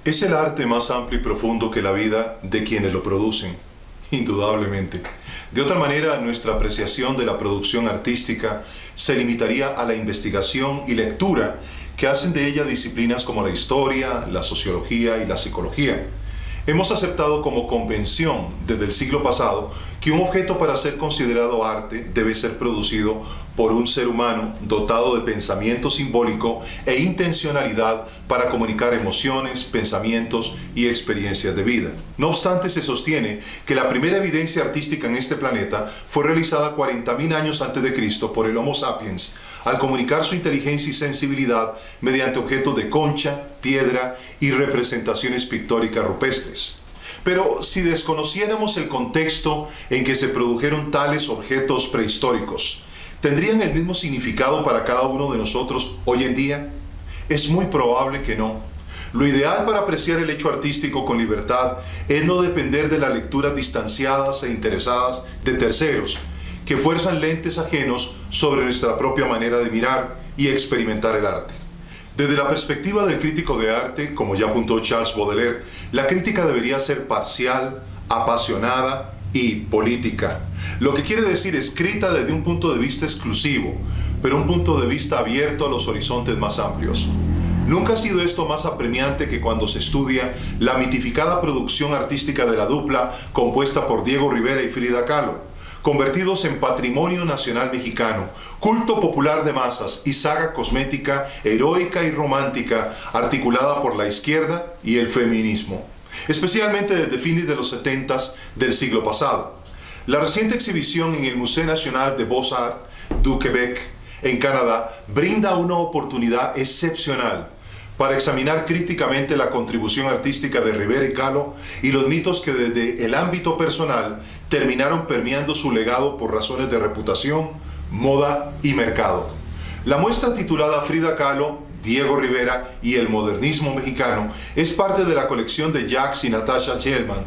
Es el arte más amplio y profundo que la vida de quienes lo producen, indudablemente. De otra manera, nuestra apreciación de la producción artística se limitaría a la investigación y lectura que hacen de ella disciplinas como la historia, la sociología y la psicología. Hemos aceptado como convención desde el siglo pasado que un objeto para ser considerado arte debe ser producido por un ser humano dotado de pensamiento simbólico e intencionalidad para comunicar emociones, pensamientos y experiencias de vida. No obstante, se sostiene que la primera evidencia artística en este planeta fue realizada 40.000 años antes de Cristo por el Homo sapiens, al comunicar su inteligencia y sensibilidad mediante objetos de concha, piedra y representaciones pictóricas rupestres. Pero si desconociéramos el contexto en que se produjeron tales objetos prehistóricos, ¿tendrían el mismo significado para cada uno de nosotros hoy en día? Es muy probable que no. Lo ideal para apreciar el hecho artístico con libertad es no depender de las lecturas distanciadas e interesadas de terceros, que fuerzan lentes ajenos sobre nuestra propia manera de mirar y experimentar el arte. Desde la perspectiva del crítico de arte, como ya apuntó Charles Baudelaire, la crítica debería ser parcial, apasionada y política. Lo que quiere decir escrita desde un punto de vista exclusivo, pero un punto de vista abierto a los horizontes más amplios. Nunca ha sido esto más apremiante que cuando se estudia la mitificada producción artística de la dupla compuesta por Diego Rivera y Frida Kahlo, convertidos en patrimonio nacional mexicano, culto popular de masas y saga cosmética heroica y romántica articulada por la izquierda y el feminismo, especialmente desde fines de los 70s del siglo pasado. La reciente exhibición en el Musée National de Beaux-Arts du Québec, en Canadá, brinda una oportunidad excepcional para examinar críticamente la contribución artística de Rivera y Kahlo y los mitos que desde el ámbito personal terminaron permeando su legado por razones de reputación, moda y mercado. La muestra titulada Frida Kahlo, Diego Rivera y el modernismo mexicano es parte de la colección de Jacques y Natasha Gelman,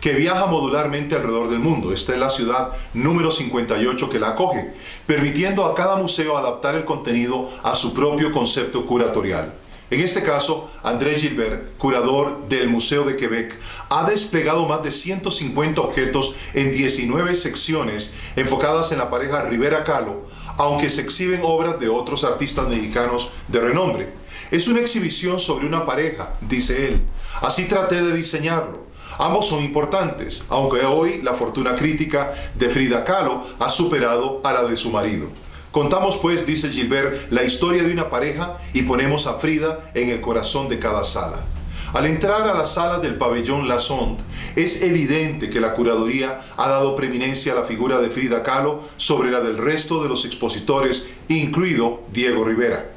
que viaja modularmente alrededor del mundo. Esta es la ciudad número 58 que la acoge, permitiendo a cada museo adaptar el contenido a su propio concepto curatorial. En este caso, André Gilbert, curador del Museo de Quebec, ha desplegado más de 150 objetos en 19 secciones enfocadas en la pareja Rivera-Kahlo, aunque se exhiben obras de otros artistas mexicanos de renombre. Es una exhibición sobre una pareja, dice él. Así traté de diseñarlo. Ambos son importantes, aunque hoy la fortuna crítica de Frida Kahlo ha superado a la de su marido. Contamos pues, dice Gilbert, la historia de una pareja y ponemos a Frida en el corazón de cada sala. Al entrar a la sala del pabellón La Sonde, es evidente que la curaduría ha dado preeminencia a la figura de Frida Kahlo sobre la del resto de los expositores, incluido Diego Rivera.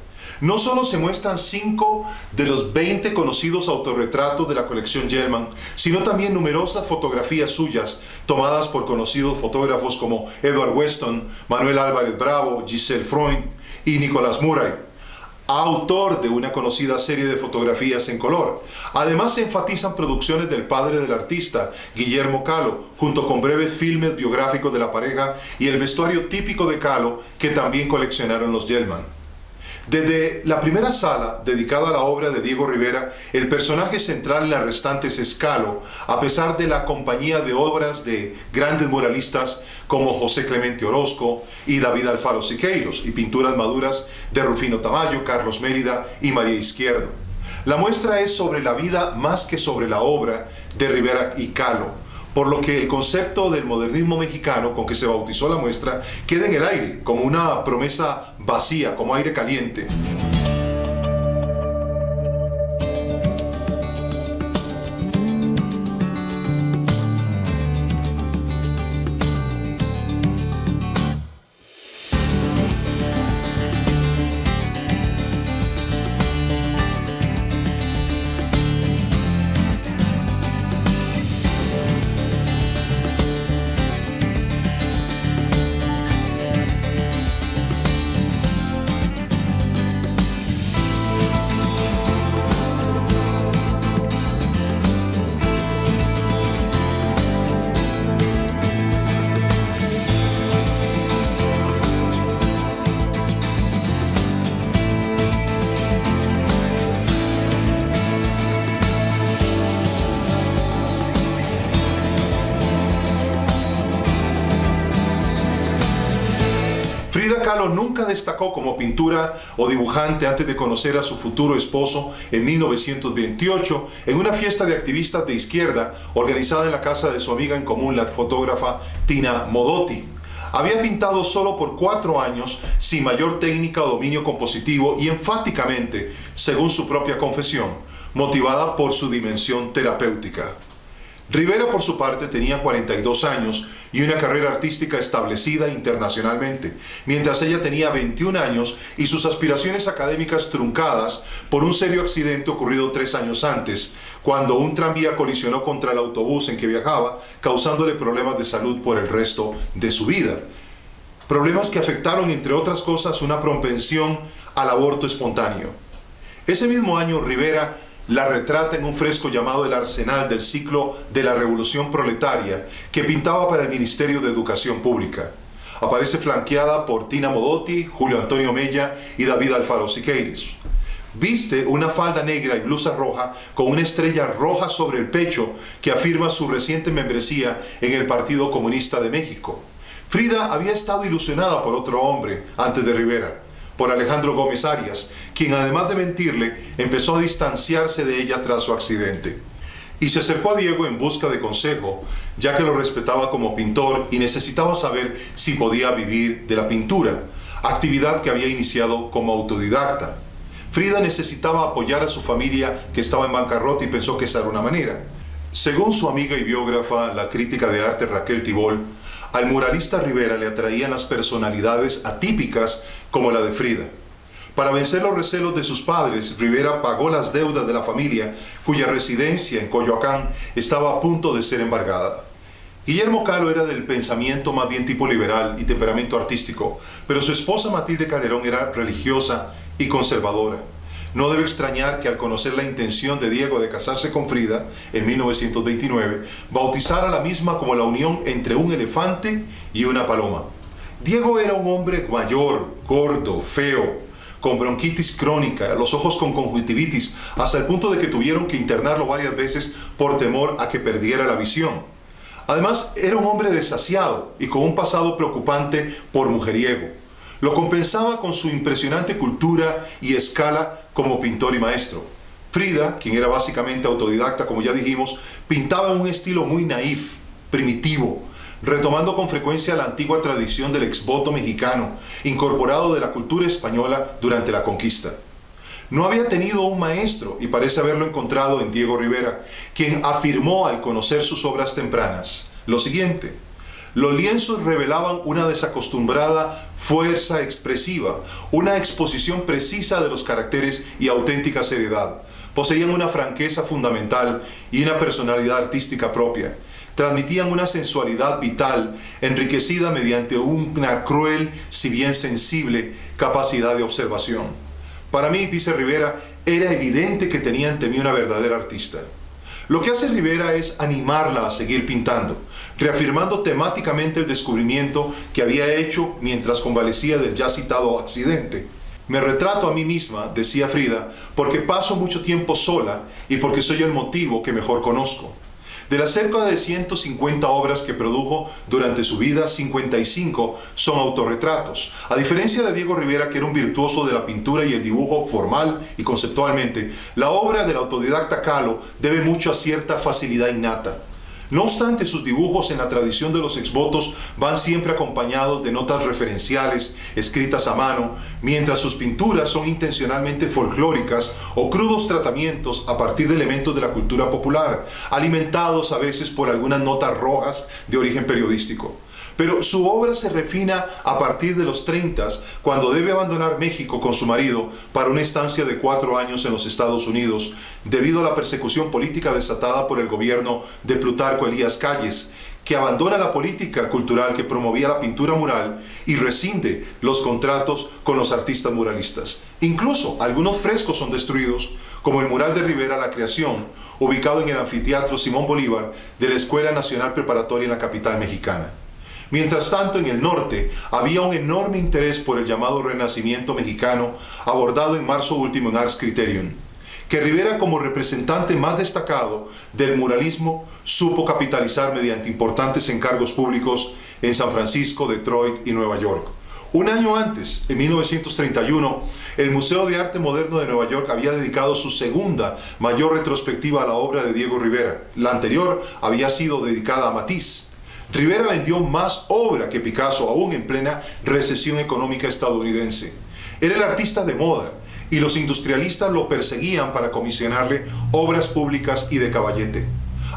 No solo se muestran 5 de los 20 conocidos autorretratos de la colección Gelman, sino también numerosas fotografías suyas tomadas por conocidos fotógrafos como Edward Weston, Manuel Álvarez Bravo, Giselle Freund y Nicolas Murray, autor de una conocida serie de fotografías en color. Además, se enfatizan producciones del padre del artista, Guillermo Kahlo, junto con breves filmes biográficos de la pareja y el vestuario típico de Kahlo que también coleccionaron los Gelman. Desde la primera sala, dedicada a la obra de Diego Rivera, el personaje central en las restantes es Kahlo, a pesar de la compañía de obras de grandes muralistas como José Clemente Orozco y David Alfaro Siqueiros, y pinturas maduras de Rufino Tamayo, Carlos Mérida y María Izquierdo. La muestra es sobre la vida más que sobre la obra de Rivera y Kahlo, por lo que el concepto del modernismo mexicano con que se bautizó la muestra queda en el aire, como una promesa vacía, como aire caliente. Kahlo nunca destacó como pintura o dibujante antes de conocer a su futuro esposo en 1928 en una fiesta de activistas de izquierda organizada en la casa de su amiga en común, la fotógrafa Tina Modotti. Había pintado solo por 4 años, sin mayor técnica o dominio compositivo y enfáticamente, según su propia confesión, motivada por su dimensión terapéutica. Rivera, por su parte, tenía 42 años y una carrera artística establecida internacionalmente, mientras ella tenía 21 años y sus aspiraciones académicas truncadas por un serio accidente ocurrido 3 años antes, cuando un tranvía colisionó contra el autobús en que viajaba, causándole problemas de salud por el resto de su vida. Problemas que afectaron, entre otras cosas, una propensión al aborto espontáneo. Ese mismo año, Rivera la retrata en un fresco llamado El Arsenal del ciclo de la Revolución Proletaria, que pintaba para el Ministerio de Educación Pública. Aparece flanqueada por Tina Modotti, Julio Antonio Mella y David Alfaro Siqueiros. Viste una falda negra y blusa roja con una estrella roja sobre el pecho que afirma su reciente membresía en el Partido Comunista de México. Frida había estado ilusionada por otro hombre antes de Rivera, por Alejandro Gómez Arias, quien además de mentirle, empezó a distanciarse de ella tras su accidente. Y se acercó a Diego en busca de consejo, ya que lo respetaba como pintor y necesitaba saber si podía vivir de la pintura, actividad que había iniciado como autodidacta. Frida necesitaba apoyar a su familia que estaba en bancarrota y pensó que esa era una manera. Según su amiga y biógrafa, la crítica de arte Raquel Tibol, al muralista Rivera le atraían las personalidades atípicas como la de Frida. Para vencer los recelos de sus padres, Rivera pagó las deudas de la familia, cuya residencia en Coyoacán estaba a punto de ser embargada. Guillermo Kahlo era del pensamiento más bien tipo liberal y temperamento artístico, pero su esposa Matilde Calderón era religiosa y conservadora. No debe extrañar que al conocer la intención de Diego de casarse con Frida en 1929, bautizara la misma como la unión entre un elefante y una paloma. Diego era un hombre mayor, gordo, feo, con bronquitis crónica, los ojos con conjuntivitis, hasta el punto de que tuvieron que internarlo varias veces por temor a que perdiera la visión. Además, era un hombre desasiado y con un pasado preocupante por mujeriego. Lo compensaba con su impresionante cultura y escala como pintor y maestro. Frida, quien era básicamente autodidacta, como ya dijimos, pintaba en un estilo muy naif, primitivo, retomando con frecuencia la antigua tradición del exvoto mexicano, incorporado de la cultura española durante la conquista. No había tenido un maestro y parece haberlo encontrado en Diego Rivera, quien afirmó al conocer sus obras tempranas lo siguiente: los lienzos revelaban una desacostumbrada fuerza expresiva, una exposición precisa de los caracteres y auténtica seriedad. Poseían una franqueza fundamental y una personalidad artística propia. Transmitían una sensualidad vital, enriquecida mediante una cruel, si bien sensible, capacidad de observación. Para mí, dice Rivera, era evidente que tenía ante mí una verdadera artista. Lo que hace Rivera es animarla a seguir pintando, reafirmando temáticamente el descubrimiento que había hecho mientras convalecía del ya citado accidente. Me retrato a mí misma, decía Frida, porque paso mucho tiempo sola y porque soy el motivo que mejor conozco. De las cerca de 150 obras que produjo durante su vida, 55 son autorretratos. A diferencia de Diego Rivera, que era un virtuoso de la pintura y el dibujo formal y conceptualmente, la obra del autodidacta Kahlo debe mucho a cierta facilidad innata. No obstante, sus dibujos en la tradición de los exvotos van siempre acompañados de notas referenciales escritas a mano, mientras sus pinturas son intencionalmente folclóricas o crudos tratamientos a partir de elementos de la cultura popular, alimentados a veces por algunas notas rojas de origen periodístico. Pero su obra se refina a partir de los 30, cuando debe abandonar México con su marido para una estancia de 4 años en los Estados Unidos, debido a la persecución política desatada por el gobierno de Plutarco Elías Calles, que abandona la política cultural que promovía la pintura mural y rescinde los contratos con los artistas muralistas. Incluso algunos frescos son destruidos, como el mural de Rivera La Creación, ubicado en el anfiteatro Simón Bolívar de la Escuela Nacional Preparatoria en la capital mexicana. Mientras tanto, en el norte había un enorme interés por el llamado Renacimiento mexicano, abordado en marzo último en Ars Criterium, que Rivera, como representante más destacado del muralismo, supo capitalizar mediante importantes encargos públicos en San Francisco, Detroit y Nueva York. Un año antes, en 1931, el Museo de Arte Moderno de Nueva York había dedicado su segunda mayor retrospectiva a la obra de Diego Rivera. La anterior había sido dedicada a Matisse. Rivera vendió más obra que Picasso, aún en plena recesión económica estadounidense. Era el artista de moda y los industrialistas lo perseguían para comisionarle obras públicas y de caballete.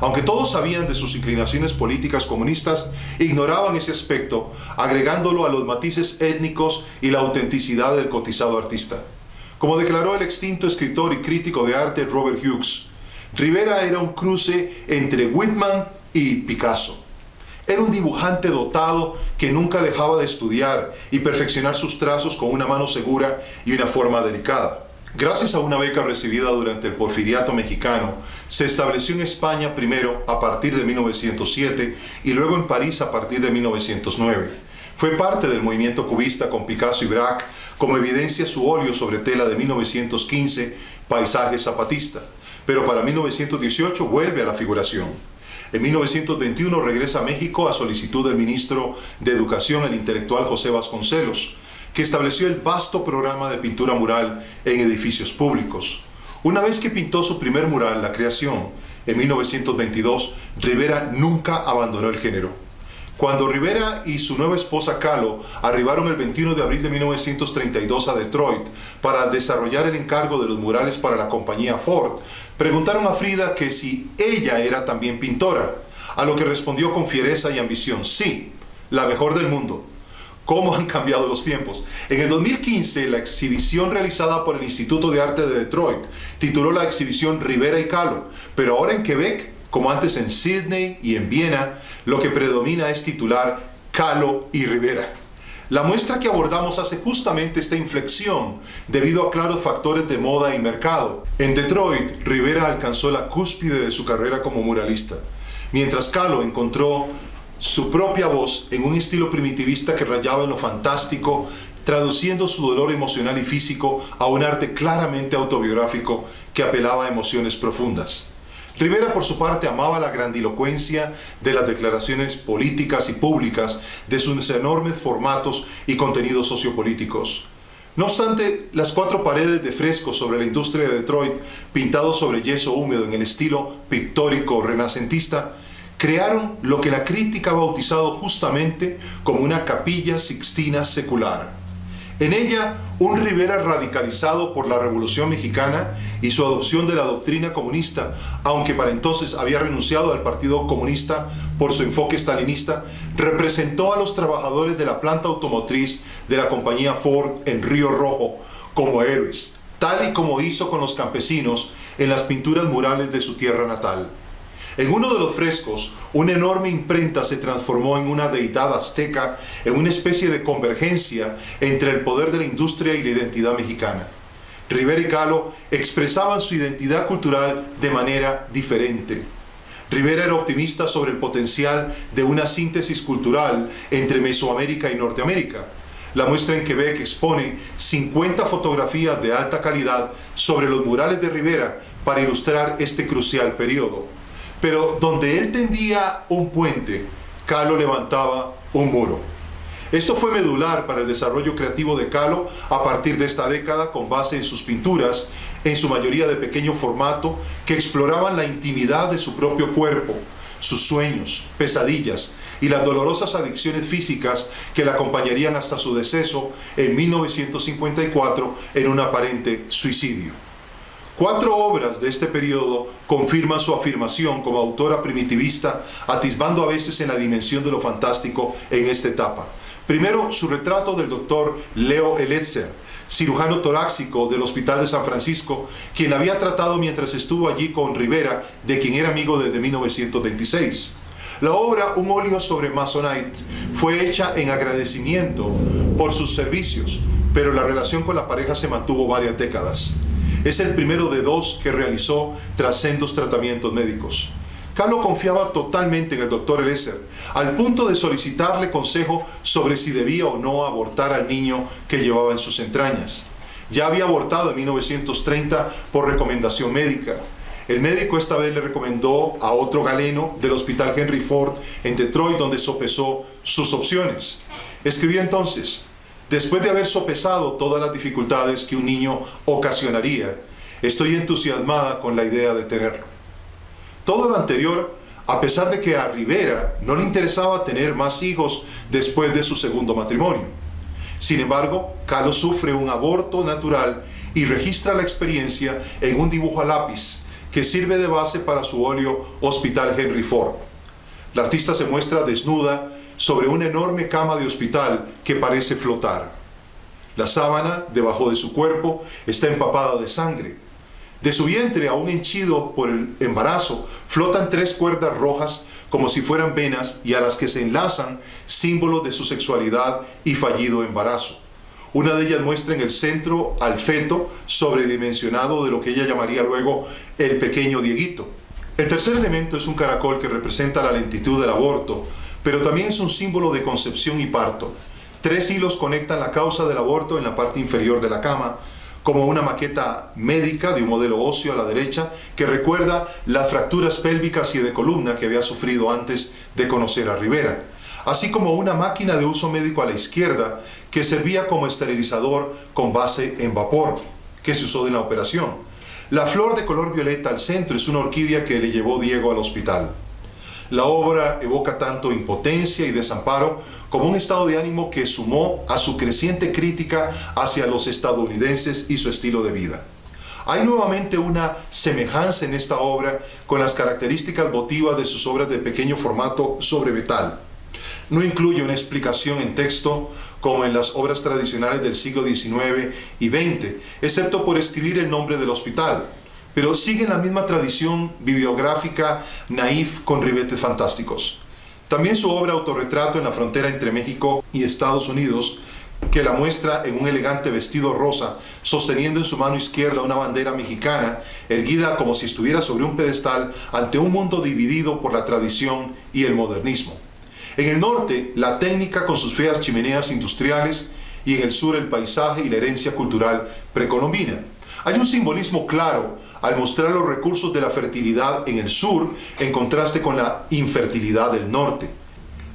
Aunque todos sabían de sus inclinaciones políticas comunistas, ignoraban ese aspecto, agregándolo a los matices étnicos y la autenticidad del cotizado artista. Como declaró el extinto escritor y crítico de arte Robert Hughes, Rivera era un cruce entre Whitman y Picasso. Era un dibujante dotado que nunca dejaba de estudiar y perfeccionar sus trazos con una mano segura y una forma delicada. Gracias a una beca recibida durante el Porfiriato mexicano, se estableció en España primero a partir de 1907 y luego en París a partir de 1909. Fue parte del movimiento cubista con Picasso y Braque, como evidencia su óleo sobre tela de 1915, Paisaje Zapatista, pero para 1918 vuelve a la figuración. En 1921 regresa a México a solicitud del ministro de Educación, el intelectual José Vasconcelos, que estableció el vasto programa de pintura mural en edificios públicos. Una vez que pintó su primer mural, La Creación, en 1922, Rivera nunca abandonó el género. Cuando Rivera y su nueva esposa Kahlo arribaron el 21 de abril de 1932 a Detroit para desarrollar el encargo de los murales para la compañía Ford, preguntaron a Frida que si ella era también pintora, a lo que respondió con fiereza y ambición: sí, la mejor del mundo. ¿Cómo han cambiado los tiempos? En el 2015, la exhibición realizada por el Instituto de Arte de Detroit tituló la exhibición Rivera y Kahlo, pero ahora en Quebec, como antes en Sydney y en Viena, lo que predomina es titular Kahlo y Rivera. La muestra que abordamos hace justamente esta inflexión debido a claros factores de moda y mercado. En Detroit, Rivera alcanzó la cúspide de su carrera como muralista, mientras Kahlo encontró su propia voz en un estilo primitivista que rayaba en lo fantástico, traduciendo su dolor emocional y físico a un arte claramente autobiográfico que apelaba a emociones profundas. Rivera, por su parte, amaba la grandilocuencia de las declaraciones políticas y públicas, de sus enormes formatos y contenidos sociopolíticos. No obstante, las 4 paredes de frescos sobre la industria de Detroit, pintados sobre yeso húmedo en el estilo pictórico renacentista, crearon lo que la crítica ha bautizado justamente como una capilla sixtina secular. En ella, un Rivera radicalizado por la Revolución Mexicana y su adopción de la doctrina comunista, aunque para entonces había renunciado al Partido Comunista por su enfoque stalinista, representó a los trabajadores de la planta automotriz de la compañía Ford en Río Rojo como héroes, tal y como hizo con los campesinos en las pinturas murales de su tierra natal. En uno de los frescos, una enorme imprenta se transformó en una deidad azteca, en una especie de convergencia entre el poder de la industria y la identidad mexicana. Rivera y Kahlo expresaban su identidad cultural de manera diferente. Rivera era optimista sobre el potencial de una síntesis cultural entre Mesoamérica y Norteamérica. La muestra en Quebec expone 50 fotografías de alta calidad sobre los murales de Rivera para ilustrar este crucial periodo. Pero donde él tendía un puente, Kahlo levantaba un muro. Esto fue medular para el desarrollo creativo de Kahlo a partir de esta década, con base en sus pinturas, en su mayoría de pequeño formato, que exploraban la intimidad de su propio cuerpo, sus sueños, pesadillas y las dolorosas adicciones físicas que le acompañarían hasta su deceso en 1954 en un aparente suicidio. 4 obras de este periodo confirman su afirmación como autora primitivista, atisbando a veces en la dimensión de lo fantástico en esta etapa. Primero, su retrato del doctor Leo Elitzer, cirujano torácico del Hospital de San Francisco, quien la había tratado mientras estuvo allí con Rivera, de quien era amigo desde 1926. La obra, un óleo sobre Masonite, fue hecha en agradecimiento por sus servicios, pero la relación con la pareja se mantuvo varias décadas. Es el primero de 2 que realizó tras sendos tratamientos médicos. Kahlo confiaba totalmente en el doctor Elitzer, al punto de solicitarle consejo sobre si debía o no abortar al niño que llevaba en sus entrañas. Ya había abortado en 1930 por recomendación médica. El médico esta vez le recomendó a otro galeno del Hospital Henry Ford en Detroit, donde sopesó sus opciones. Escribió entonces: Después de haber sopesado todas las dificultades que un niño ocasionaría, estoy entusiasmada con la idea de tenerlo. Todo lo anterior, a pesar de que a Rivera no le interesaba tener más hijos después de su segundo matrimonio. Sin embargo, Kahlo sufre un aborto natural y registra la experiencia en un dibujo a lápiz que sirve de base para su óleo Hospital Henry Ford. La artista se muestra desnuda sobre una enorme cama de hospital que parece flotar. La sábana debajo de su cuerpo está empapada de sangre. De su vientre, aún henchido por el embarazo, flotan 3 cuerdas rojas como si fueran venas y a las que se enlazan símbolos de su sexualidad y fallido embarazo. Una de ellas muestra en el centro al feto sobredimensionado de lo que ella llamaría luego el pequeño Dieguito. El tercer elemento es un caracol que representa la lentitud del aborto, pero también es un símbolo de concepción y parto. 3 hilos conectan la causa del aborto en la parte inferior de la cama, como una maqueta médica de un modelo óseo a la derecha que recuerda las fracturas pélvicas y de columna que había sufrido antes de conocer a Rivera, así como una máquina de uso médico a la izquierda que servía como esterilizador con base en vapor, que se usó en la operación. La flor de color violeta al centro es una orquídea que le llevó Diego al hospital. La obra evoca tanto impotencia y desamparo como un estado de ánimo que sumó a su creciente crítica hacia los estadounidenses y su estilo de vida. Hay nuevamente una semejanza en esta obra con las características votivas de sus obras de pequeño formato sobre metal. No incluye una explicación en texto como en las obras tradicionales del siglo XIX y XX, excepto por escribir el nombre del hospital, pero sigue la misma tradición bibliográfica naif con ribetes fantásticos. También su obra Autorretrato en la frontera entre México y Estados Unidos, que la muestra en un elegante vestido rosa, sosteniendo en su mano izquierda una bandera mexicana, erguida como si estuviera sobre un pedestal ante un mundo dividido por la tradición y el modernismo. En el norte, la técnica con sus feas chimeneas industriales, y en el sur el paisaje y la herencia cultural precolombina. Hay un simbolismo claro al mostrar los recursos de la fertilidad en el sur en contraste con la infertilidad del norte.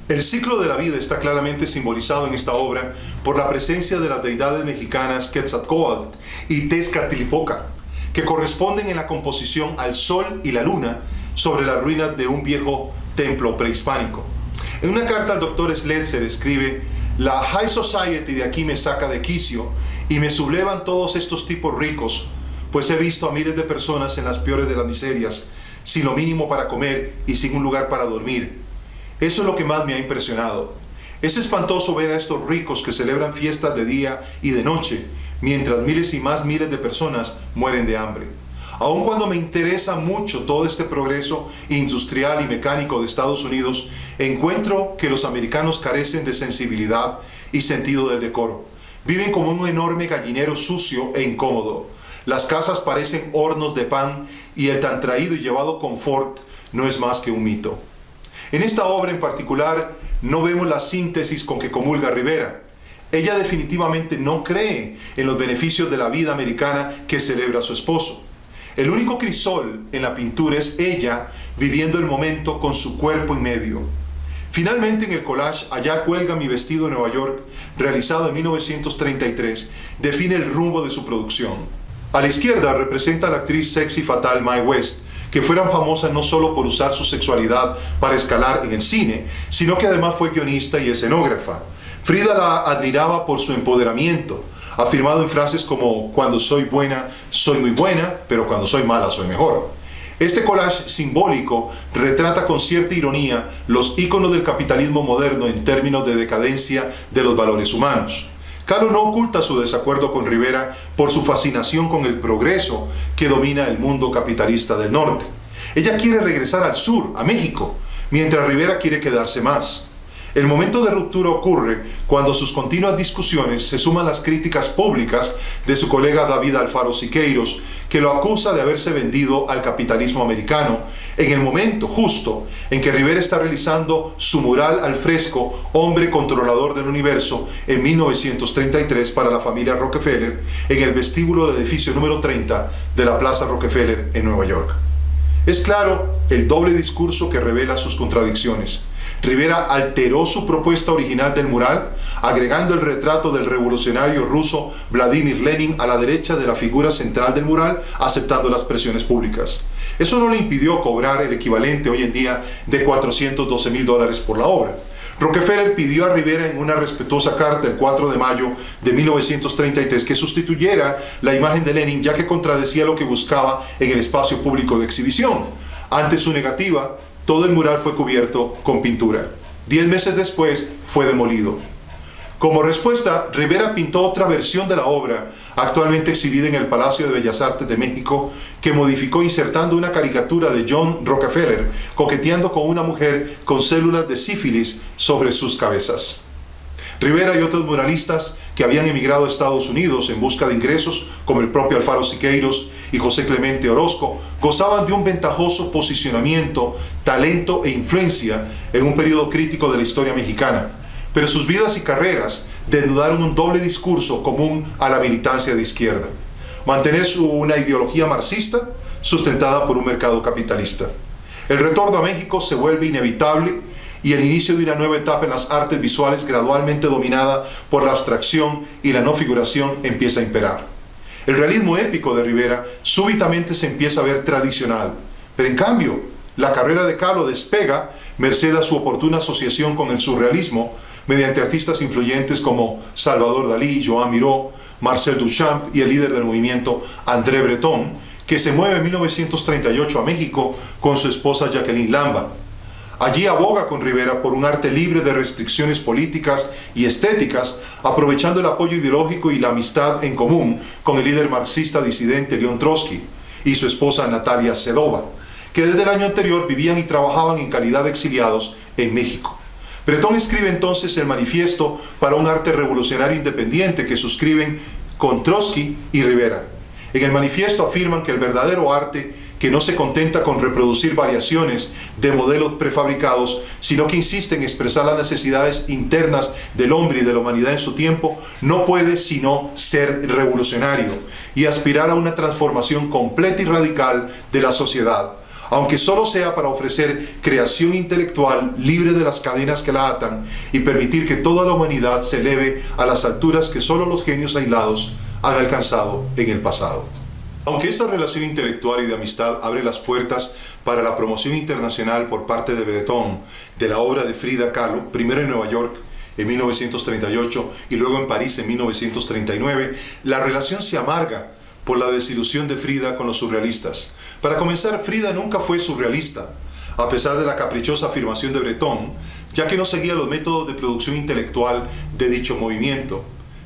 El ciclo de la vida está claramente simbolizado en esta obra por la presencia de las deidades mexicanas Quetzalcóatl y Tezcatlipoca, que corresponden en la composición al sol y la luna sobre las ruinas de un viejo templo prehispánico. En una carta al doctor Schletzer escribe: "La High Society de aquí me saca de quicio y me sublevan todos estos tipos ricos, pues he visto a miles de personas en las peores de las miserias, sin lo mínimo para comer y sin un lugar para dormir. Eso es lo que más me ha impresionado. Es espantoso ver a estos ricos que celebran fiestas de día y de noche, mientras miles y más miles de personas mueren de hambre. Aun cuando me interesa mucho todo este progreso industrial y mecánico de Estados Unidos, encuentro que los americanos carecen de sensibilidad y sentido del decoro. Viven como un enorme gallinero sucio e incómodo. Las casas parecen hornos de pan y el tan traído y llevado confort no es más que un mito". En esta obra en particular no vemos la síntesis con que comulga Rivera. Ella definitivamente no cree en los beneficios de la vida americana que celebra su esposo. El único crisol en la pintura es ella viviendo el momento con su cuerpo en medio. Finalmente, en el collage "Allá cuelga mi vestido en Nueva York", realizado en 1933, define el rumbo de su producción. A la izquierda representa a la actriz sexy fatal Mae West, que fuera famosa no solo por usar su sexualidad para escalar en el cine, sino que además fue guionista y escenógrafa. Frida la admiraba por su empoderamiento, afirmado en frases como: "Cuando soy buena, soy muy buena, pero cuando soy mala, soy mejor". Este collage simbólico retrata con cierta ironía los íconos del capitalismo moderno en términos de decadencia de los valores humanos. Kahlo no oculta su desacuerdo con Rivera por su fascinación con el progreso que domina el mundo capitalista del norte. Ella quiere regresar al sur, a México, mientras Rivera quiere quedarse más. El momento de ruptura ocurre cuando a sus continuas discusiones se suman las críticas públicas de su colega David Alfaro Siqueiros, que lo acusa de haberse vendido al capitalismo americano en el momento justo en que Rivera está realizando su mural al fresco Hombre controlador del universo en 1933 para la familia Rockefeller en el vestíbulo del edificio número 30 de la Plaza Rockefeller en Nueva York. Es claro el doble discurso que revela sus contradicciones. Rivera alteró su propuesta original del mural, agregando el retrato del revolucionario ruso Vladimir Lenin a la derecha de la figura central del mural, aceptando las presiones públicas. Eso no le impidió cobrar el equivalente hoy en día de $412,000 por la obra. Rockefeller pidió a Rivera en una respetuosa carta el 4 de mayo de 1933 que sustituyera la imagen de Lenin, ya que contradecía lo que buscaba en el espacio público de exhibición. Ante su negativa, todo el mural fue cubierto con pintura. 10 meses después fue demolido. Como respuesta, Rivera pintó otra versión de la obra, actualmente exhibida en el Palacio de Bellas Artes de México, que modificó insertando una caricatura de John Rockefeller coqueteando con una mujer con células de sífilis sobre sus cabezas. Rivera y otros muralistas que habían emigrado a Estados Unidos en busca de ingresos, como el propio Alfaro Siqueiros y José Clemente Orozco, gozaban de un ventajoso posicionamiento, talento e influencia en un periodo crítico de la historia mexicana. Pero sus vidas y carreras desnudaron un doble discurso común a la militancia de izquierda: mantener una ideología marxista sustentada por un mercado capitalista. El retorno a México se vuelve inevitable y el inicio de una nueva etapa en las artes visuales, gradualmente dominada por la abstracción y la no figuración, empieza a imperar. El realismo épico de Rivera súbitamente se empieza a ver tradicional, pero en cambio la carrera de Kahlo despega merced a su oportuna asociación con el surrealismo, mediante artistas influyentes como Salvador Dalí, Joan Miró, Marcel Duchamp y el líder del movimiento André Breton, que se mueve en 1938 a México con su esposa Jacqueline Lamba. Allí aboga con Rivera por un arte libre de restricciones políticas y estéticas, aprovechando el apoyo ideológico y la amistad en común con el líder marxista disidente León Trotsky y su esposa Natalia Sedova, que desde el año anterior vivían y trabajaban en calidad de exiliados en México. Breton escribe entonces el manifiesto para un arte revolucionario independiente que suscriben con Trotsky y Rivera. En el manifiesto afirman que el verdadero arte, que no se contenta con reproducir variaciones de modelos prefabricados, sino que insiste en expresar las necesidades internas del hombre y de la humanidad en su tiempo, no puede sino ser revolucionario y aspirar a una transformación completa y radical de la sociedad, aunque solo sea para ofrecer creación intelectual libre de las cadenas que la atan y permitir que toda la humanidad se eleve a las alturas que solo los genios aislados han alcanzado en el pasado. Aunque esta relación intelectual y de amistad abre las puertas para la promoción internacional por parte de Breton de la obra de Frida Kahlo, primero en Nueva York en 1938 y luego en París en 1939, la relación se amarga por la desilusión de Frida con los surrealistas. Para comenzar, Frida nunca fue surrealista, a pesar de la caprichosa afirmación de Breton, ya que no seguía los métodos de producción intelectual de dicho movimiento.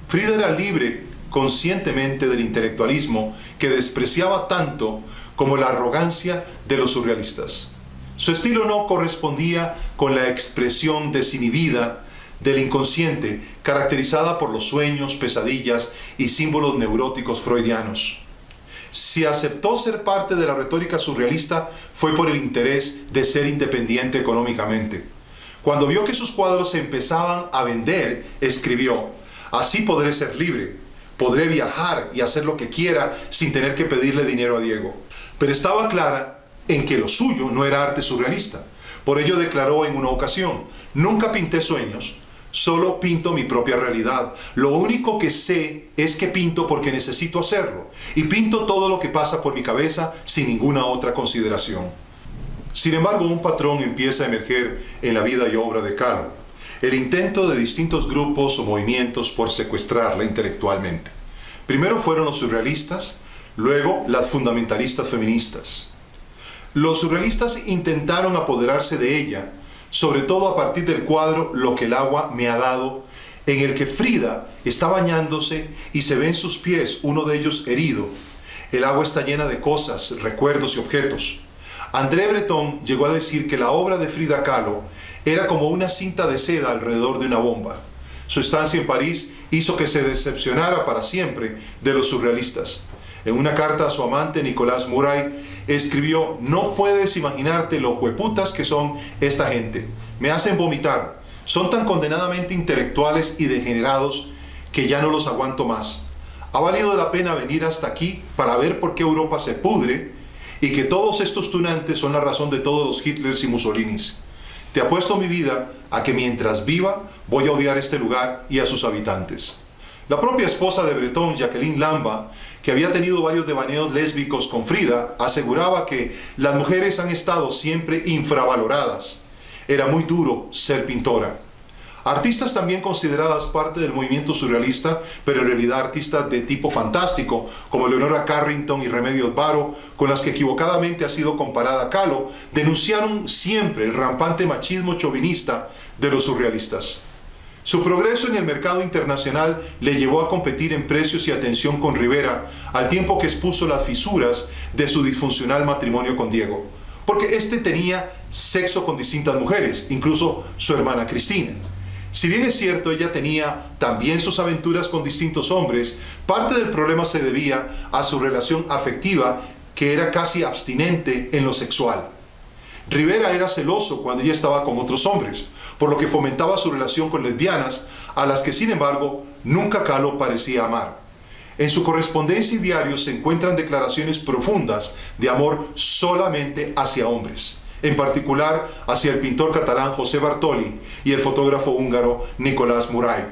Frida era libre conscientemente del intelectualismo que despreciaba tanto como la arrogancia de los surrealistas. Su estilo no correspondía con la expresión desinhibida del inconsciente, caracterizada por los sueños, pesadillas y símbolos neuróticos freudianos. Si aceptó ser parte de la retórica surrealista fue por el interés de ser independiente económicamente. Cuando vio que sus cuadros se empezaban a vender, escribió: "Así podré ser libre, podré viajar y hacer lo que quiera sin tener que pedirle dinero a Diego". Pero estaba clara en que lo suyo no era arte surrealista. Por ello declaró en una ocasión: "Nunca pinté sueños, solo pinto mi propia realidad. Lo único que sé es que pinto porque necesito hacerlo, y pinto todo lo que pasa por mi cabeza sin ninguna otra consideración". Sin embargo, un patrón empieza a emerger en la vida y obra de Kahlo: el intento de distintos grupos o movimientos por secuestrarla intelectualmente. Primero fueron los surrealistas, luego las fundamentalistas feministas. Los surrealistas intentaron apoderarse de ella, sobre todo a partir del cuadro Lo que el agua me ha dado, en el que Frida está bañándose y se ve en sus pies uno de ellos herido. El agua está llena de cosas, recuerdos y objetos. André Breton llegó a decir que la obra de Frida Kahlo era como una cinta de seda alrededor de una bomba. Su estancia en París hizo que se decepcionara para siempre de los surrealistas. En una carta a su amante Nicolás Murray escribió: "No puedes imaginarte lo jueputas que son esta gente. Me hacen vomitar. Son tan condenadamente intelectuales y degenerados que ya no los aguanto más. Ha valido la pena venir hasta aquí para ver por qué Europa se pudre y que todos estos tunantes son la razón de todos los Hitlers y Mussolinis. Te apuesto mi vida a que mientras viva voy a odiar este lugar y a sus habitantes. La propia esposa de Breton, Jacqueline Lamba, que había tenido varios devaneos lésbicos con Frida, aseguraba que las mujeres han estado siempre infravaloradas. Era muy duro ser pintora. Artistas también consideradas parte del movimiento surrealista, pero en realidad artistas de tipo fantástico, como Leonora Carrington y Remedios Varo, con las que equivocadamente ha sido comparada Kahlo, denunciaron siempre el rampante machismo chauvinista de los surrealistas. Su progreso en el mercado internacional le llevó a competir en precios y atención con Rivera, al tiempo que expuso las fisuras de su disfuncional matrimonio con Diego, porque este tenía sexo con distintas mujeres, incluso su hermana Cristina. Si bien es cierto, ella tenía también sus aventuras con distintos hombres, parte del problema se debía a su relación afectiva, que era casi abstinente en lo sexual. Rivera era celoso cuando ella estaba con otros hombres, por lo que fomentaba su relación con lesbianas, a las que sin embargo nunca Kahlo parecía amar. En su correspondencia y diarios se encuentran declaraciones profundas de amor solamente hacia hombres, en particular hacia el pintor catalán José Bartoli y el fotógrafo húngaro Nicolás Muray,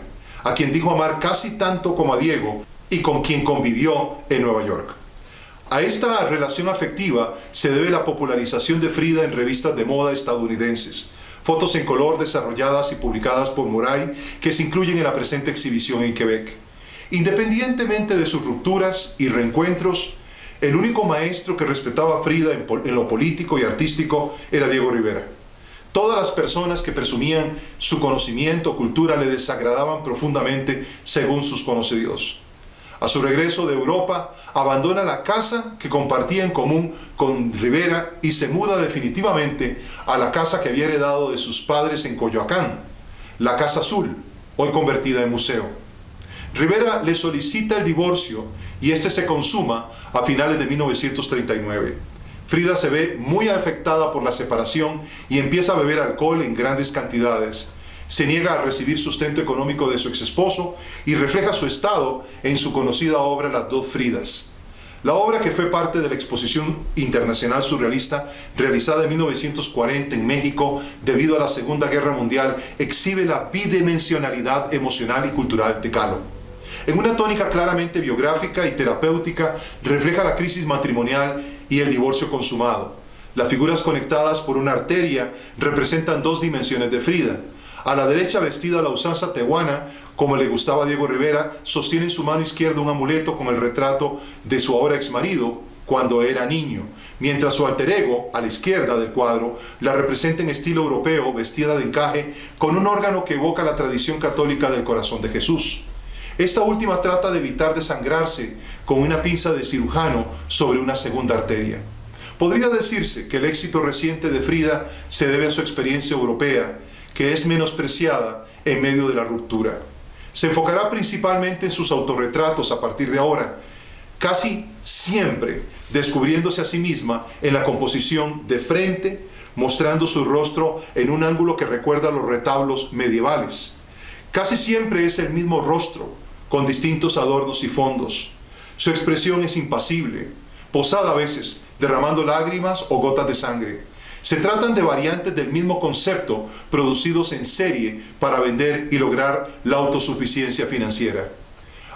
a quien dijo amar casi tanto como a Diego y con quien convivió en Nueva York. A esta relación afectiva se debe la popularización de Frida en revistas de moda estadounidenses, fotos en color desarrolladas y publicadas por Muray que se incluyen en la presente exhibición en Quebec. Independientemente de sus rupturas y reencuentros, el único maestro que respetaba a Frida en lo político y artístico era Diego Rivera. Todas las personas que presumían su conocimiento o cultura le desagradaban profundamente según sus conocidos. A su regreso de Europa, abandona la casa que compartía en común con Rivera y se muda definitivamente a la casa que había heredado de sus padres en Coyoacán, la Casa Azul, hoy convertida en museo. Rivera le solicita el divorcio y este se consuma a finales de 1939. Frida se ve muy afectada por la separación y empieza a beber alcohol en grandes cantidades. Se niega a recibir sustento económico de su exesposo y refleja su estado en su conocida obra Las dos Fridas. La obra, que fue parte de la Exposición Internacional Surrealista realizada en 1940 en México debido a la Segunda Guerra Mundial, exhibe la bidimensionalidad emocional y cultural de Kahlo. En una tónica claramente biográfica y terapéutica, refleja la crisis matrimonial y el divorcio consumado. Las figuras conectadas por una arteria representan dos dimensiones de Frida. A la derecha, vestida a la usanza tehuana, como le gustaba a Diego Rivera, sostiene en su mano izquierda un amuleto con el retrato de su ahora exmarido cuando era niño, mientras su alter ego, a la izquierda del cuadro, la representa en estilo europeo, vestida de encaje, con un órgano que evoca la tradición católica del corazón de Jesús. Esta última trata de evitar desangrarse con una pinza de cirujano sobre una segunda arteria. Podría decirse que el éxito reciente de Frida se debe a su experiencia europea, que es menospreciada en medio de la ruptura. Se enfocará principalmente en sus autorretratos a partir de ahora, casi siempre descubriéndose a sí misma en la composición de frente, mostrando su rostro en un ángulo que recuerda a los retablos medievales. Casi siempre es el mismo rostro, con distintos adornos y fondos. Su expresión es impasible, posada a veces, derramando lágrimas o gotas de sangre. Se tratan de variantes del mismo concepto producidos en serie para vender y lograr la autosuficiencia financiera.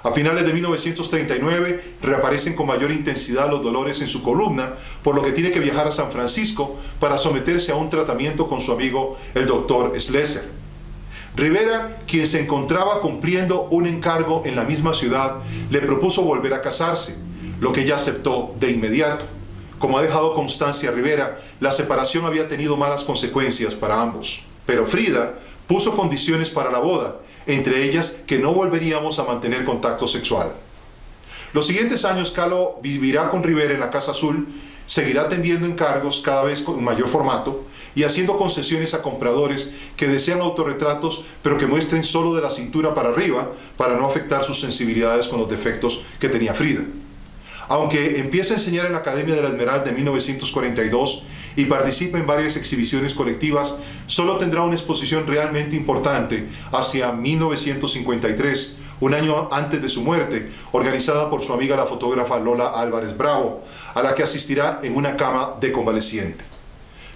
A finales de 1939 reaparecen con mayor intensidad los dolores en su columna, por lo que tiene que viajar a San Francisco para someterse a un tratamiento con su amigo el doctor Schlesser. Rivera, quien se encontraba cumpliendo un encargo en la misma ciudad, le propuso volver a casarse, lo que ella aceptó de inmediato. Como ha dejado constancia Rivera, la separación había tenido malas consecuencias para ambos. Pero Frida puso condiciones para la boda, entre ellas que no volveríamos a mantener contacto sexual. Los siguientes años Kahlo vivirá con Rivera en la Casa Azul, seguirá atendiendo encargos cada vez con mayor formato y haciendo concesiones a compradores que desean autorretratos pero que muestren solo de la cintura para arriba para no afectar sus sensibilidades con los defectos que tenía Frida. Aunque empieza a enseñar en la Academia de la Esmeralda en 1942 y participa en varias exhibiciones colectivas, solo tendrá una exposición realmente importante hacia 1953, un año antes de su muerte, organizada por su amiga la fotógrafa Lola Álvarez Bravo, a la que asistirá en una cama de convaleciente.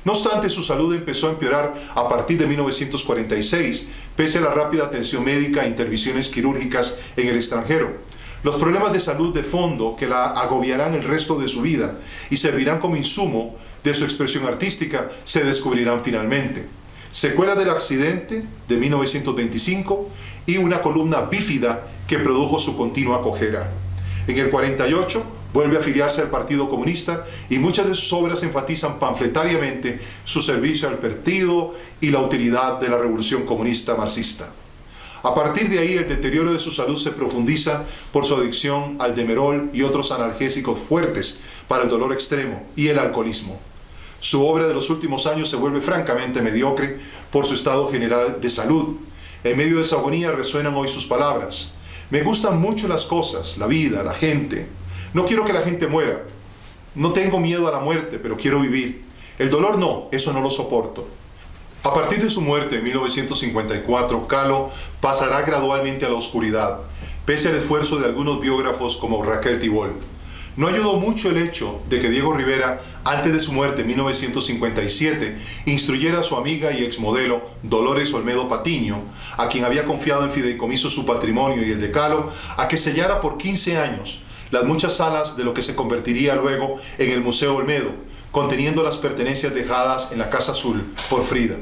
No obstante, su salud empezó a empeorar a partir de 1946, pese a la rápida atención médica e intervenciones quirúrgicas en el extranjero. Los problemas de salud de fondo que la agobiarán el resto de su vida y servirán como insumo de su expresión artística se descubrirán finalmente. Secuela del accidente de 1925 y una columna bífida que produjo su continua cojera. En el 48 vuelve a afiliarse al Partido Comunista y muchas de sus obras enfatizan panfletariamente su servicio al partido y la utilidad de la revolución comunista marxista. A partir de ahí, el deterioro de su salud se profundiza por su adicción al Demerol y otros analgésicos fuertes para el dolor extremo y el alcoholismo. Su obra de los últimos años se vuelve francamente mediocre por su estado general de salud. En medio de esa agonía resuenan hoy sus palabras: me gustan mucho las cosas, la vida, la gente. No quiero que la gente muera. No tengo miedo a la muerte, pero quiero vivir. El dolor no, eso no lo soporto. A partir de su muerte en 1954, Kahlo pasará gradualmente a la oscuridad, pese al esfuerzo de algunos biógrafos como Raquel Tibol. No ayudó mucho el hecho de que Diego Rivera, antes de su muerte en 1957, instruyera a su amiga y exmodelo Dolores Olmedo Patiño, a quien había confiado en fideicomiso su patrimonio y el de Kahlo, a que sellara por 15 años las muchas salas de lo que se convertiría luego en el Museo Olmedo, conteniendo las pertenencias dejadas en la Casa Azul por Frida.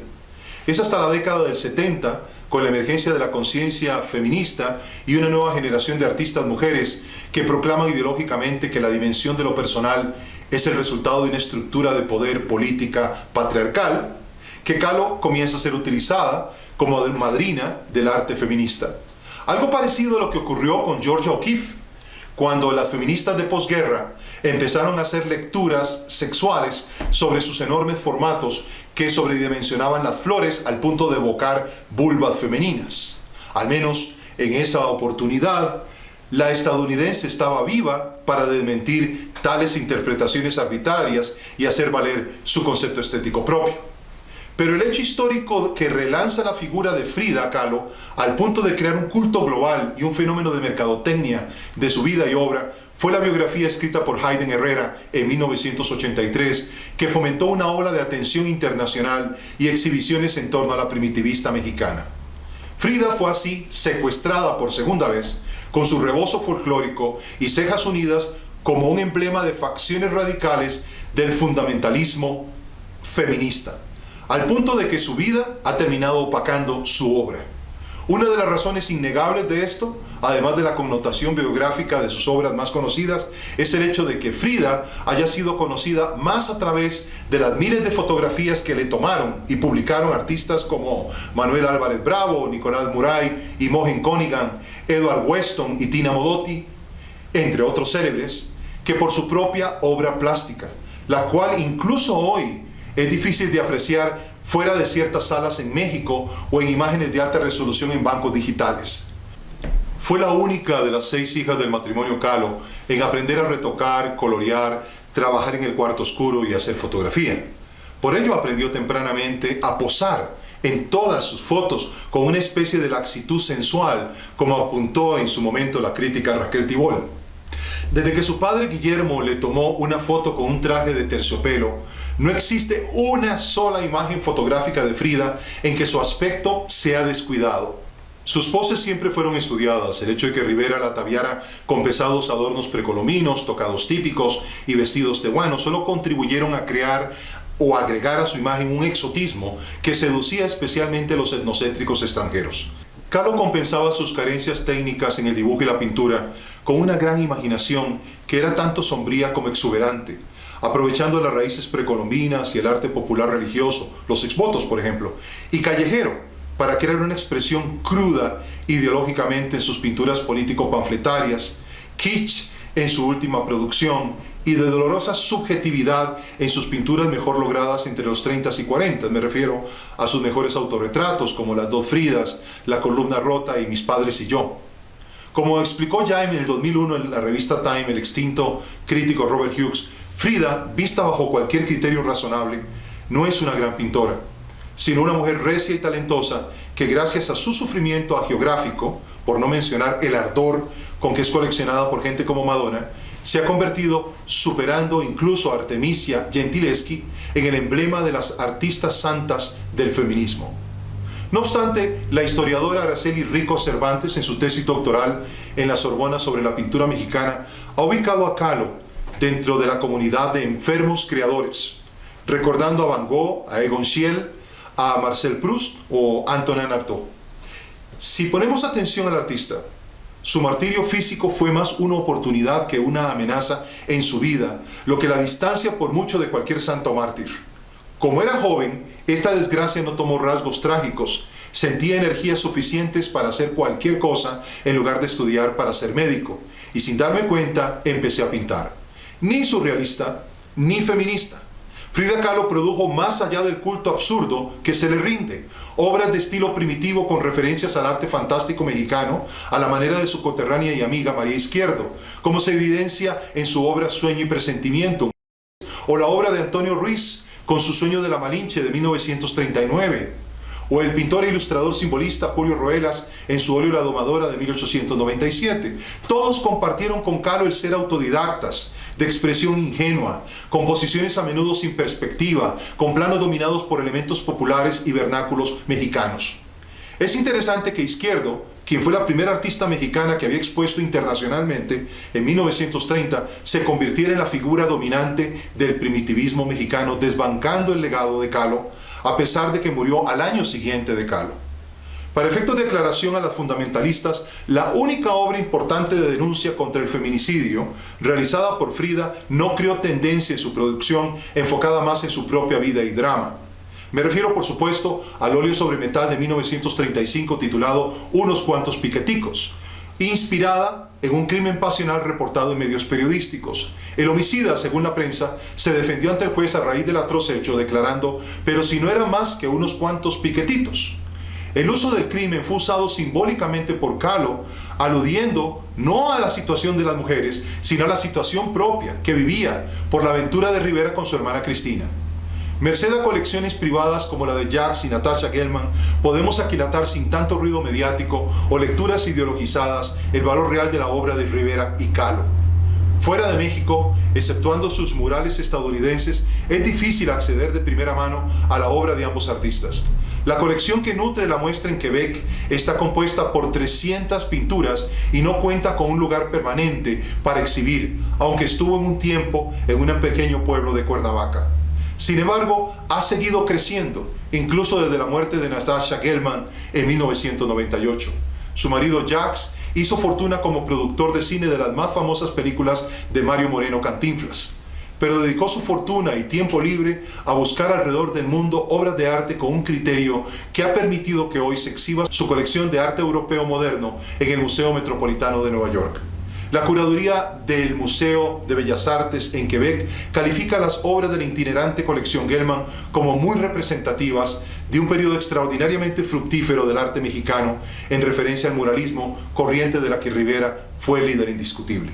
Es hasta la década del 70, con la emergencia de la conciencia feminista y una nueva generación de artistas mujeres que proclaman ideológicamente que la dimensión de lo personal es el resultado de una estructura de poder política patriarcal, que Kahlo comienza a ser utilizada como madrina del arte feminista. Algo parecido a lo que ocurrió con Georgia O'Keeffe, cuando las feministas de posguerra empezaron a hacer lecturas sexuales sobre sus enormes formatos que sobredimensionaban las flores al punto de evocar vulvas femeninas. Al menos en esa oportunidad, la estadounidense estaba viva para desmentir tales interpretaciones arbitrarias y hacer valer su concepto estético propio. Pero el hecho histórico que relanza la figura de Frida Kahlo al punto de crear un culto global y un fenómeno de mercadotecnia de su vida y obra fue la biografía escrita por Hayden Herrera en 1983, que fomentó una ola de atención internacional y exhibiciones en torno a la primitivista mexicana. Frida fue así secuestrada por segunda vez, con su rebozo folclórico y cejas unidas como un emblema de facciones radicales del fundamentalismo feminista, al punto de que su vida ha terminado opacando su obra. Una de las razones innegables de esto, además de la connotación biográfica de sus obras más conocidas, es el hecho de que Frida haya sido conocida más a través de las miles de fotografías que le tomaron y publicaron artistas como Manuel Álvarez Bravo, Nicolás Muray, Imogen Conigan, Edward Weston y Tina Modotti, entre otros célebres, que por su propia obra plástica, la cual incluso hoy es difícil de apreciar fuera de ciertas salas en México o en imágenes de alta resolución en bancos digitales. Fue la única de las 6 hijas del matrimonio Kahlo en aprender a retocar, colorear, trabajar en el cuarto oscuro y hacer fotografía. Por ello aprendió tempranamente a posar en todas sus fotos con una especie de laxitud sensual, como apuntó en su momento la crítica Raquel Tibol. Desde que su padre Guillermo le tomó una foto con un traje de terciopelo, no existe una sola imagen fotográfica de Frida en que su aspecto sea descuidado. Sus poses siempre fueron estudiadas. El hecho de que Rivera la ataviara con pesados adornos precolombinos, tocados típicos y vestidos tehuanos solo contribuyeron a crear o agregar a su imagen un exotismo que seducía especialmente a los etnocéntricos extranjeros. Kahlo compensaba sus carencias técnicas en el dibujo y la pintura con una gran imaginación que era tanto sombría como exuberante, aprovechando las raíces precolombinas y el arte popular religioso, los exvotos por ejemplo, y callejero, para crear una expresión cruda ideológicamente en sus pinturas político-panfletarias, kitsch en su última producción y de dolorosa subjetividad en sus pinturas mejor logradas entre los 30 y 40. Me refiero a sus mejores autorretratos como Las dos Fridas, La columna rota y Mis padres y yo. Como explicó ya en el 2001 en la revista Time el extinto crítico Robert Hughes, Frida, vista bajo cualquier criterio razonable, no es una gran pintora, sino una mujer recia y talentosa que gracias a su sufrimiento hagiográfico, por no mencionar el ardor con que es coleccionada por gente como Madonna, se ha convertido, superando incluso a Artemisia Gentileschi, en el emblema de las artistas santas del feminismo. No obstante, la historiadora Araceli Rico Cervantes, en su tesis doctoral en la Sorbona sobre la pintura mexicana, ha ubicado a Kahlo dentro de la comunidad de enfermos creadores, recordando a Van Gogh, a Egon Schiele, a Marcel Proust o Antonin Artaud. Si ponemos atención al artista, su martirio físico fue más una oportunidad que una amenaza en su vida, lo que la distancia por mucho de cualquier santo mártir. Como era joven, esta desgracia no tomó rasgos trágicos. Sentía energías suficientes para hacer cualquier cosa en lugar de estudiar para ser médico. Y sin darme cuenta, empecé a pintar. Ni surrealista, ni feminista. Frida Kahlo produjo más allá del culto absurdo que se le rinde, obras de estilo primitivo con referencias al arte fantástico mexicano, a la manera de su coterránea y amiga María Izquierdo, como se evidencia en su obra Sueño y Presentimiento, o la obra de Antonio Ruiz, con su Sueño de la Malinche de 1939, o el pintor e ilustrador simbolista Julio Roelas en su óleo La Domadora de 1897. Todos compartieron con Kahlo el ser autodidactas, de expresión ingenua, composiciones a menudo sin perspectiva, con planos dominados por elementos populares y vernáculos mexicanos. Es interesante que Izquierdo, quien fue la primera artista mexicana que había expuesto internacionalmente en 1930, se convirtiera en la figura dominante del primitivismo mexicano, desbancando el legado de Kahlo, a pesar de que murió al año siguiente de Kahlo. Para efectos de aclaración a las fundamentalistas, la única obra importante de denuncia contra el feminicidio realizada por Frida no creó tendencia en su producción, enfocada más en su propia vida y drama. Me refiero, por supuesto, al óleo sobre metal de 1935 titulado Unos cuantos piqueticos, inspirada en un crimen pasional reportado en medios periodísticos. El homicida, según la prensa, se defendió ante el juez a raíz del atroz hecho, declarando: pero si no eran más que unos cuantos piquetitos. El uso del crimen fue usado simbólicamente por Kahlo, aludiendo no a la situación de las mujeres, sino a la situación propia que vivía por la aventura de Rivera con su hermana Cristina. Merced a colecciones privadas como la de Jacques y Natasha Gelman, podemos aquilatar sin tanto ruido mediático o lecturas ideologizadas el valor real de la obra de Rivera y Kahlo. Fuera de México, exceptuando sus murales estadounidenses, es difícil acceder de primera mano a la obra de ambos artistas. La colección que nutre la muestra en Quebec está compuesta por 300 pinturas y no cuenta con un lugar permanente para exhibir, aunque estuvo en un tiempo en un pequeño pueblo de Cuernavaca. Sin embargo, ha seguido creciendo, incluso desde la muerte de Natasha Gelman en 1998. Su marido Jacques hizo fortuna como productor de cine de las más famosas películas de Mario Moreno Cantinflas, pero dedicó su fortuna y tiempo libre a buscar alrededor del mundo obras de arte con un criterio que ha permitido que hoy se exhiba su colección de arte europeo moderno en el Museo Metropolitano de Nueva York. La curaduría del Museo de Bellas Artes en Quebec califica las obras de la itinerante colección Gelman como muy representativas de un periodo extraordinariamente fructífero del arte mexicano, en referencia al muralismo, corriente de la que Rivera fue el líder indiscutible.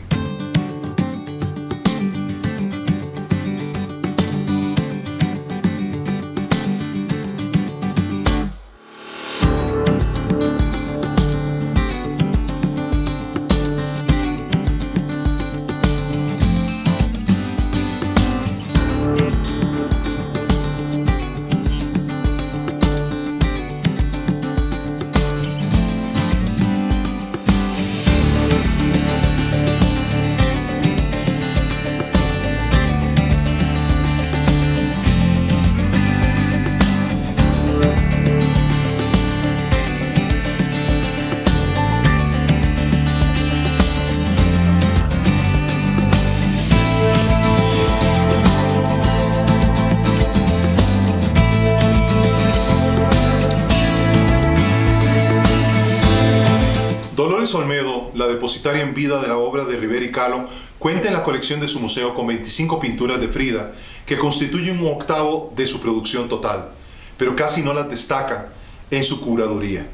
Olmedo, la depositaria en vida de la obra de Rivera y Kahlo, cuenta en la colección de su museo con 25 pinturas de Frida, que constituyen un octavo de su producción total, pero casi no las destaca en su curaduría.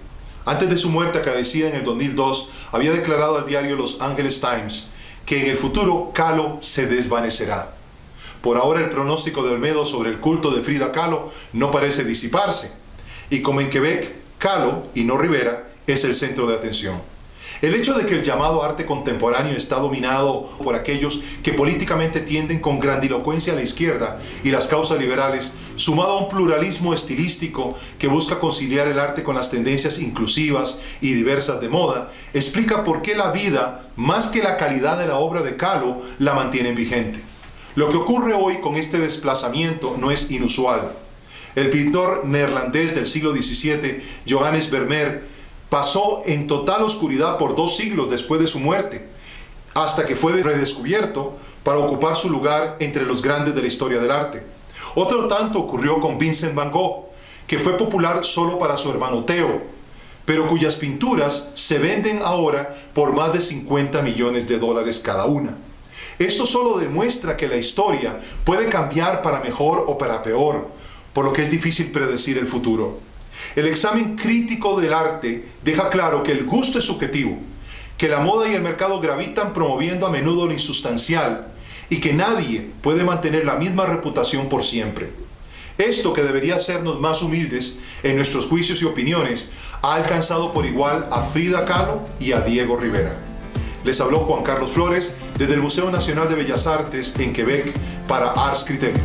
Antes de su muerte, acaecida en el 2002, había declarado al diario Los Angeles Times que en el futuro Kahlo se desvanecerá. Por ahora el pronóstico de Olmedo sobre el culto de Frida Kahlo no parece disiparse, y como en Quebec, Kahlo, y no Rivera, es el centro de atención. El hecho de que el llamado arte contemporáneo está dominado por aquellos que políticamente tienden con grandilocuencia a la izquierda y las causas liberales, sumado a un pluralismo estilístico que busca conciliar el arte con las tendencias inclusivas y diversas de moda, explica por qué la vida, más que la calidad de la obra de Kahlo, la mantienen vigente. Lo que ocurre hoy con este desplazamiento no es inusual. El pintor neerlandés del siglo XVII, Johannes Vermeer, pasó en total oscuridad por 2 siglos después de su muerte, hasta que fue redescubierto para ocupar su lugar entre los grandes de la historia del arte. Otro tanto ocurrió con Vincent van Gogh, que fue popular solo para su hermano Theo, pero cuyas pinturas se venden ahora por más de $50 millones cada una. Esto solo demuestra que la historia puede cambiar para mejor o para peor, por lo que es difícil predecir el futuro. El examen crítico del arte deja claro que el gusto es subjetivo, que la moda y el mercado gravitan promoviendo a menudo lo insustancial y que nadie puede mantener la misma reputación por siempre. Esto, que debería hacernos más humildes en nuestros juicios y opiniones, ha alcanzado por igual a Frida Kahlo y a Diego Rivera. Les habló Juan Carlos Flores desde el Museo Nacional de Bellas Artes en Quebec para Ars Criterium.